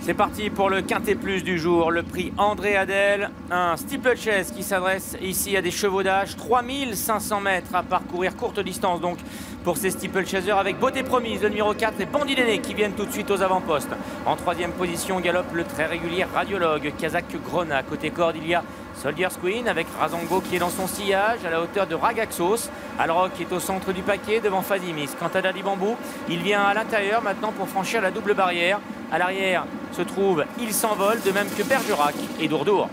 C'est parti pour le Quintet Plus du jour, le prix André Adel, un steeplechase qui s'adresse ici à des chevaudages, 3500 mètres à parcourir, courte distance donc pour ces steeplechasers avec Beauté Promise, le numéro 4 et Bandit d'Aîné qui viennent tout de suite aux avant-postes. En troisième position galope le très régulier Radiologue, Kazakh Grona. Côté corde il y a Soldier's Queen avec Razango qui est dans son sillage à la hauteur de Ragaxos. Alroc est au centre du paquet devant Fazimix. Quant à Daddy Bambou, il vient à l'intérieur maintenant pour franchir la double barrière. À l'arrière se trouve Il s'envole, de même que Bergerac et Dourdour.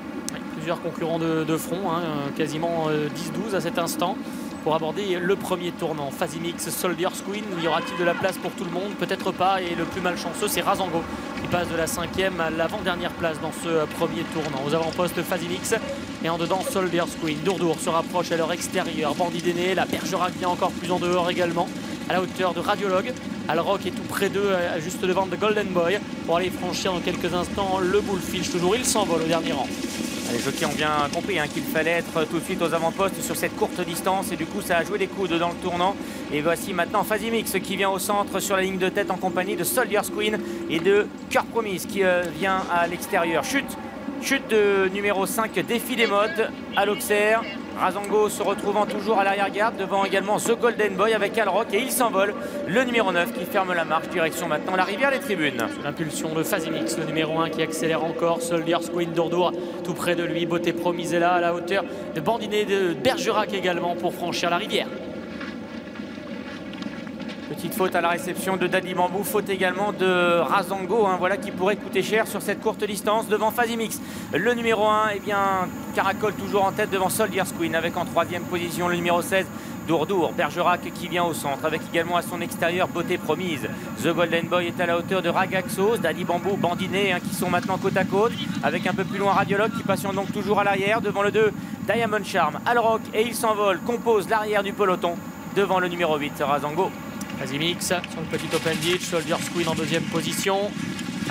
Plusieurs concurrents de front, quasiment 10-12 à cet instant pour aborder le premier tournant. Fazimix, Soldier's Queen, y aura-t-il de la place pour tout le monde? Peut-être pas, et le plus malchanceux c'est Razango qui passe de la 5e à l'avant-dernière place dans ce premier tournant. Aux avant-postes Fazimix et en dedans Soldier's Queen. Dourdour se rapproche à leur extérieur, Bandit d'Aîné, la Bergerac vient encore plus en dehors également, à la hauteur de Radiologue. Alroc est tout près d'eux, juste devant de Golden Boy, pour aller franchir dans quelques instants le Bullfinch. Toujours Il s'envole au dernier rang. Les jockeys ont bien compris qu'il fallait être tout de suite aux avant-postes sur cette courte distance et du coup ça a joué des coudes dans le tournant. Et voici maintenant Fazimix qui vient au centre sur la ligne de tête en compagnie de Soldier's Queen et de Cœur Promise qui vient à l'extérieur. Chute de numéro 5, Défi des modes à l'Auxerre. Razango se retrouvant toujours à l'arrière-garde devant également The Golden Boy avec Alroc et Il s'envole, le numéro 9 qui ferme la marche, direction maintenant la rivière des tribunes. L'impulsion de Fazimix, le numéro 1 qui accélère encore, Soldier's Queen, Dourdour tout près de lui, Beauté Promise est là à la hauteur de Bandit d'Aîné, de Bergerac également pour franchir la rivière. Petite faute à la réception de Daddy Bambou, faute également de Razango, voilà qui pourrait coûter cher sur cette courte distance devant Fazimix. Le numéro 1, caracole toujours en tête devant Soldier's Queen avec en troisième position le numéro 16, Dourdour. Bergerac qui vient au centre avec également à son extérieur Beauté Promise. The Golden Boy est à la hauteur de Ragaxos, Daddy Bambou, Bandit d'Aîné qui sont maintenant côte à côte avec un peu plus loin Radiologue qui patiente donc toujours à l'arrière devant le 2, Diamond Charm. Alroc et Il s'envole composent l'arrière du peloton devant le numéro 8, Razango. Fazimix sur le petit open ditch, Soldier's Queen en deuxième position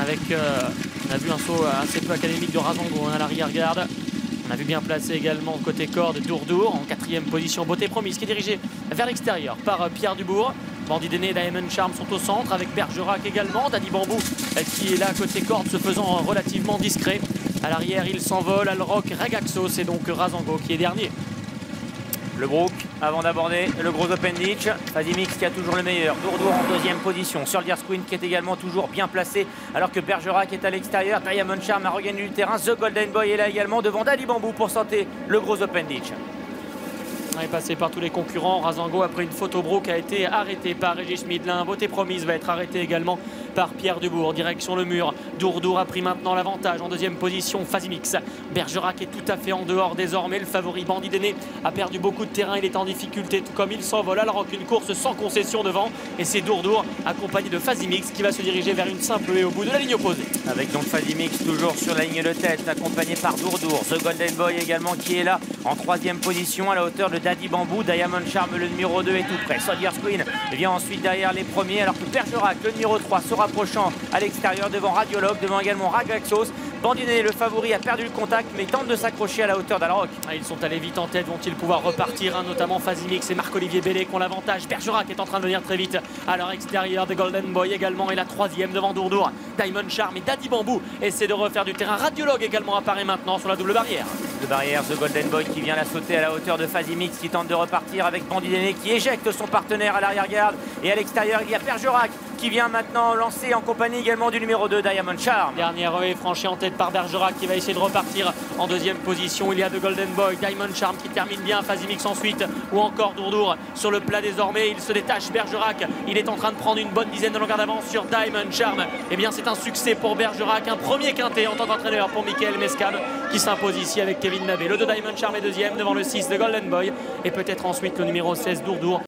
avec, on a vu un saut assez peu académique de Razango à l'arrière-garde. On a vu bien placé également côté corde Dourdour en quatrième position. Beauté Promise qui est dirigée vers l'extérieur par Pierre Dubourg. Bandit d'Aîné et Diamond Charm sont au centre avec Bergerac également. Daddy Bambou qui est là côté corde se faisant relativement discret. À l'arrière Il s'envole, Alroc, Ragaxos et donc Razango qui est dernier. Le Brook avant d'aborder le gros open ditch. Fazimix qui a toujours le meilleur. Dourdour en deuxième position. Soldier's Queen qui est également toujours bien placé alors que Bergerac est à l'extérieur. Diamond Charm a regagné du terrain. The Golden Boy est là également devant Daddy Bambou pour tenter le gros open ditch. On est passé par tous les concurrents. Razango après une faute au Brook a été arrêté par Régis Midlin. Beauté Promise va être arrêté également par Pierre Dubourg. Direction le mur. Dourdour a pris maintenant l'avantage en deuxième position. Fazimix. Bergerac est tout à fait en dehors désormais. Le favori Bandit d'Aîné a perdu beaucoup de terrain. Il est en difficulté tout comme Il s'envole. Alors qu'une course sans concession devant. Et c'est Dourdour accompagné de Fazimix qui va se diriger vers une simple haie au bout de la ligne opposée. Avec donc Fazimix toujours sur la ligne de tête accompagné par Dourdour. The Golden Boy également qui est là en troisième position à la hauteur de Daddy Bambou. Diamond Charm le numéro 2 est tout près. Soldier's Queen vient ensuite derrière les premiers alors que Bergerac le numéro 3 se rapprochant à l'extérieur devant Radiologue, devant également Ragaxos. Bandit d'Aîné, le favori, a perdu le contact mais tente de s'accrocher à la hauteur d'Alroc. Ils sont allés vite en tête, vont-ils pouvoir repartir notamment Fazimix et Marc-Olivier Bellé qui ont l'avantage. Bergerac est en train de venir très vite à leur extérieur. The Golden Boy également est la troisième devant Dourdour. Diamond Charm et Daddy Bambou essaient de refaire du terrain. Radiologue également apparaît maintenant sur la double barrière. De barrière, The Golden Boy qui vient la sauter à la hauteur de Fazimix qui tente de repartir avec Bandit d'Aîné qui éjecte son partenaire à l'arrière-garde. Et à l'extérieur, il y a Bergerac qui vient maintenant lancer en compagnie également du numéro 2, Diamond Charm. Dernière haie franchie en tête par Bergerac qui va essayer de repartir en deuxième position. Il y a The Golden Boy, Diamond Charm qui termine bien, Fazimix ensuite ou encore Dourdour sur le plat désormais. Il se détache, Bergerac, il est en train de prendre une bonne dizaine de longueurs d'avance sur Diamond Charm. Eh bien c'est un succès pour Bergerac, un premier quintet en tant qu'entraîneur pour Michael Mescam qui s'impose ici avec Kevin Nabé. Le 2 Diamond Charm est deuxième devant le 6 The Golden Boy et peut-être ensuite le numéro 16 Dourdour.